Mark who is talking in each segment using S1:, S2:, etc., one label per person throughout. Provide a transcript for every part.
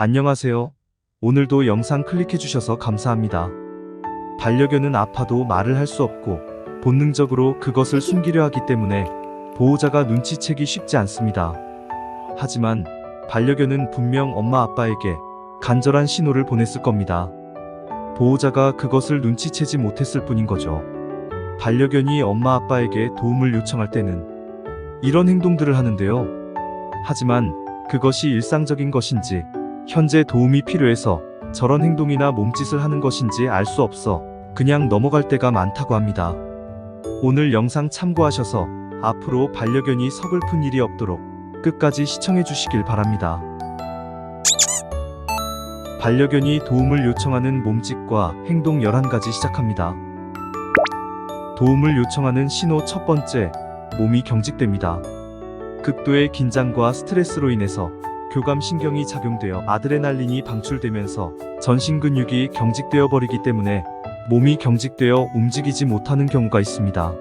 S1: 안녕하세요. 오늘도 영상 클릭해주셔서 감사합니다. 반려견은 아파도 말을 할 수 없고 본능적으로 그것을 숨기려 하기 때문에 보호자가 눈치채기 쉽지 않습니다. 하지만 반려견은 분명 엄마 아빠에게 간절한 신호를 보냈을 겁니다. 보호자가 그것을 눈치채지 못했을 뿐인 거죠. 반려견이 엄마 아빠에게 도움을 요청할 때는 이런 행동들을 하는데요. 하지만 그것이 일상적인 것인지 현재 도움이 필요해서 저런 행동이나 몸짓을 하는 것인지 알 수 없어 그냥 넘어갈 때가 많다고 합니다. 오늘 영상 참고하셔서 앞으로 반려견이 서글픈 일이 없도록 끝까지 시청해 주시길 바랍니다. 반려견이 도움을 요청하는 몸짓과 행동 11가지 시작합니다. 도움을 요청하는 신호 첫 번째, 몸이 경직됩니다. 극도의 긴장과 스트레스로 인해서 교감신경이 작용되어 아드레날린이 방출되면서 전신 근육이 경직되어 버리기 때문에 몸이 경직되어 움직이지 못하는 경우가 있습니다.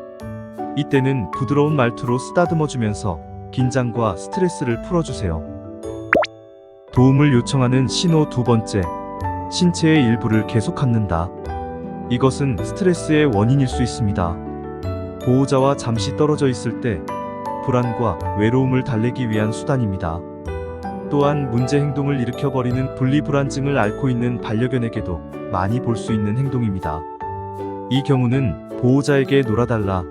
S1: 이때는 부드러운 말투로 쓰다듬어주면서 긴장과 스트레스를 풀어주세요. 도움을 요청하는 신호 두 번째, 신체의 일부를 계속 갖는다. 이것은 스트레스의 원인일 수 있습니다. 보호자와 잠시 떨어져 있을 때 불안과 외로움을 달래기 위한 수단입니다. 또한 문제 행동을 일으켜버리는 분리불안증을 앓고 있는 반려견에게도 많이 볼 수 있는 행동입니다. 이 경우는 보호자에게 놀아달라,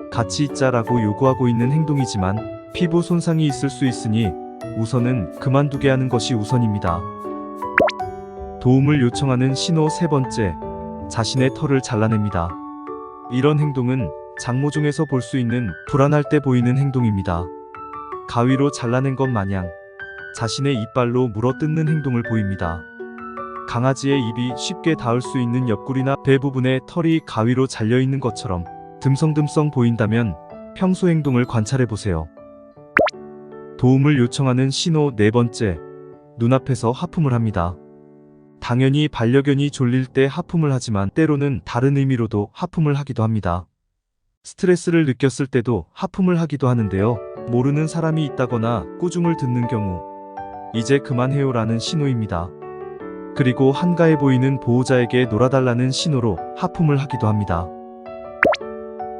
S1: 같이 있자라고 요구하고 있는 행동이지만 피부 손상이 있을 수 있으니 우선은 그만두게 하는 것이 우선입니다. 도움을 요청하는 신호 세 번째, 자신의 털을 잘라냅니다. 이런 행동은 장모중에서 볼 수 있는 불안할 때 보이는 행동입니다. 가위로 잘라낸 것 마냥 자신의 이빨로 물어뜯는 행동을 보입니다. 강아지의 입이 쉽게 닿을 수 있는 옆구리나 배 부분에 털이 가위로 잘려있는 것처럼 듬성듬성 보인다면 평소 행동을 관찰해보세요. 도움을 요청하는 신호 네 번째, 눈앞에서 하품을 합니다. 당연히 반려견이 졸릴 때 하품을 하지만 때로는 다른 의미로도 하품을 하기도 합니다. 스트레스를 느꼈을 때도 하품을 하기도 하는데요. 모르는 사람이 있다거나 꾸중을 듣는 경우 이제 그만해요라는 신호입니다. 그리고 한가해 보이는 보호자에게 놀아달라는 신호로 하품을 하기도 합니다.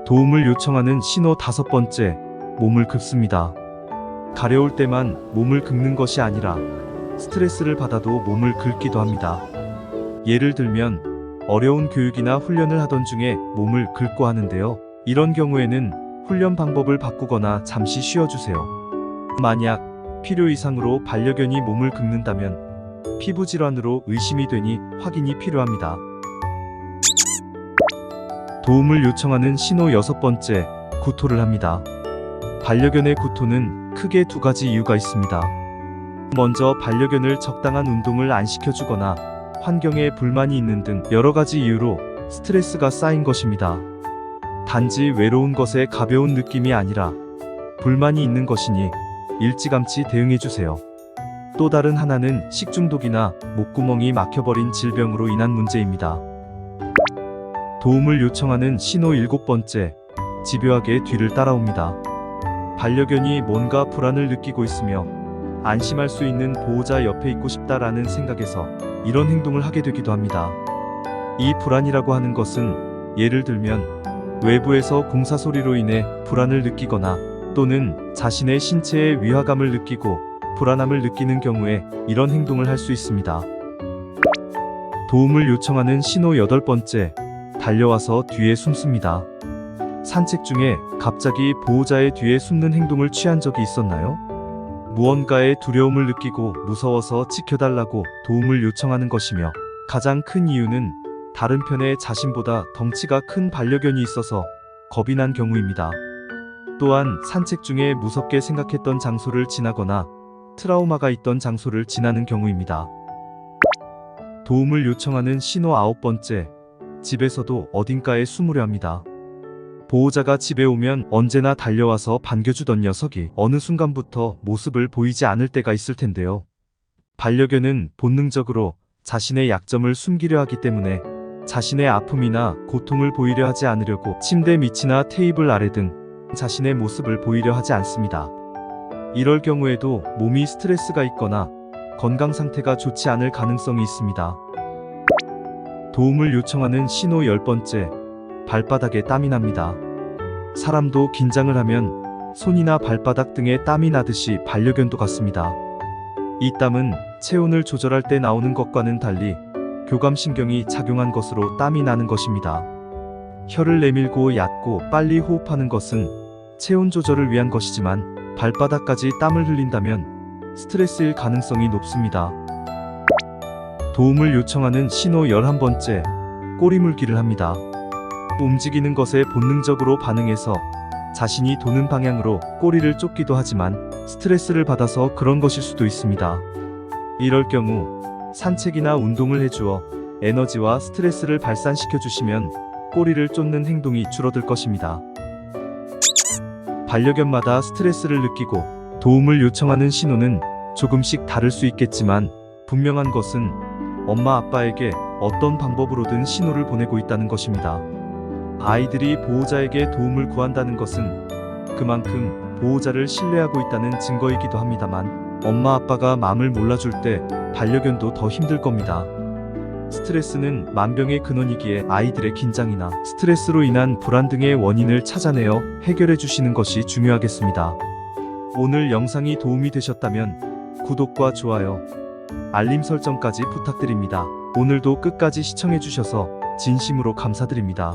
S1: 도움을 요청하는 신호 다섯 번째, 몸을 긁습니다. 가려울 때만 몸을 긁는 것이 아니라 스트레스를 받아도 몸을 긁기도 합니다. 예를 들면 어려운 교육이나 훈련을 하던 중에 몸을 긁고 하는데요. 이런 경우에는 훈련 방법을 바꾸거나 잠시 쉬어주세요. 만약 필요 이상으로 반려견이 몸을 긁는다면 피부 질환으로 의심이 되니 확인이 필요합니다. 도움을 요청하는 신호 여섯 번째, 구토를 합니다. 반려견의 구토는 크게 두 가지 이유가 있습니다. 먼저 반려견을 적당한 운동을 안 시켜주거나 환경에 불만이 있는 등 여러 가지 이유로 스트레스가 쌓인 것입니다. 단지 외로운 것에 가벼운 느낌이 아니라 불만이 있는 것이니 일찌감치 대응해주세요. 또 다른 하나는 식중독이나 목구멍이 막혀버린 질병으로 인한 문제입니다. 도움을 요청하는 신호 일곱 번째, 집요하게 뒤를 따라옵니다. 반려견이 뭔가 불안을 느끼고 있으며 안심할 수 있는 보호자 옆에 있고 싶다라는 생각에서 이런 행동을 하게 되기도 합니다. 이 불안이라고 하는 것은 예를 들면 외부에서 공사 소리로 인해 불안을 느끼거나 또는 자신의 신체에 위화감을 느끼고 불안함을 느끼는 경우에 이런 행동을 할 수 있습니다. 도움을 요청하는 신호 여덟 번째, 달려와서 뒤에 숨습니다. 산책 중에 갑자기 보호자의 뒤에 숨는 행동을 취한 적이 있었나요? 무언가에 두려움을 느끼고 무서워서 지켜달라고 도움을 요청하는 것이며 가장 큰 이유는 다른 편에 자신보다 덩치가 큰 반려견이 있어서 겁이 난 경우입니다. 또한 산책 중에 무섭게 생각했던 장소를 지나거나 트라우마가 있던 장소를 지나는 경우입니다. 도움을 요청하는 신호 아홉 번째, 집에서도 어딘가에 숨으려 합니다. 보호자가 집에 오면 언제나 달려와서 반겨주던 녀석이 어느 순간부터 모습을 보이지 않을 때가 있을 텐데요. 반려견은 본능적으로 자신의 약점을 숨기려 하기 때문에 자신의 아픔이나 고통을 보이려 하지 않으려고 침대 밑이나 테이블 아래 등 자신의 모습을 보이려 하지 않습니다. 이럴 경우에도 몸이 스트레스가 있거나 건강 상태가 좋지 않을 가능성이 있습니다. 도움을 요청하는 신호 10번째, 발바닥에 땀이 납니다. 사람도 긴장을 하면 손이나 발바닥 등에 땀이 나듯이 반려견도 같습니다. 이 땀은 체온을 조절할 때 나오는 것과는 달리 교감신경이 작용한 것으로 땀이 나는 것입니다. 혀를 내밀고 얕고 빨리 호흡하는 것은 체온 조절을 위한 것이지만 발바닥까지 땀을 흘린다면 스트레스일 가능성이 높습니다. 도움을 요청하는 신호 11번째, 꼬리 물기를 합니다. 움직이는 것에 본능적으로 반응해서 자신이 도는 방향으로 꼬리를 쫓기도 하지만 스트레스를 받아서 그런 것일 수도 있습니다. 이럴 경우 산책이나 운동을 해주어 에너지와 스트레스를 발산시켜 주시면 꼬리를 쫓는 행동이 줄어들 것입니다. 반려견마다 스트레스를 느끼고 도움을 요청하는 신호는 조금씩 다를 수 있겠지만 분명한 것은 엄마 아빠에게 어떤 방법으로든 신호를 보내고 있다는 것입니다. 아이들이 보호자에게 도움을 구한다는 것은 그만큼 보호자를 신뢰하고 있다는 증거이기도 합니다만 엄마 아빠가 마음을 몰라줄 때 반려견도 더 힘들 겁니다. 스트레스는 만병의 근원이기에 아이들의 긴장이나 스트레스로 인한 불안 등의 원인을 찾아내어 해결해 주시는 것이 중요하겠습니다. 오늘 영상이 도움이 되셨다면 구독과 좋아요, 알림 설정까지 부탁드립니다. 오늘도 끝까지 시청해 주셔서 진심으로 감사드립니다.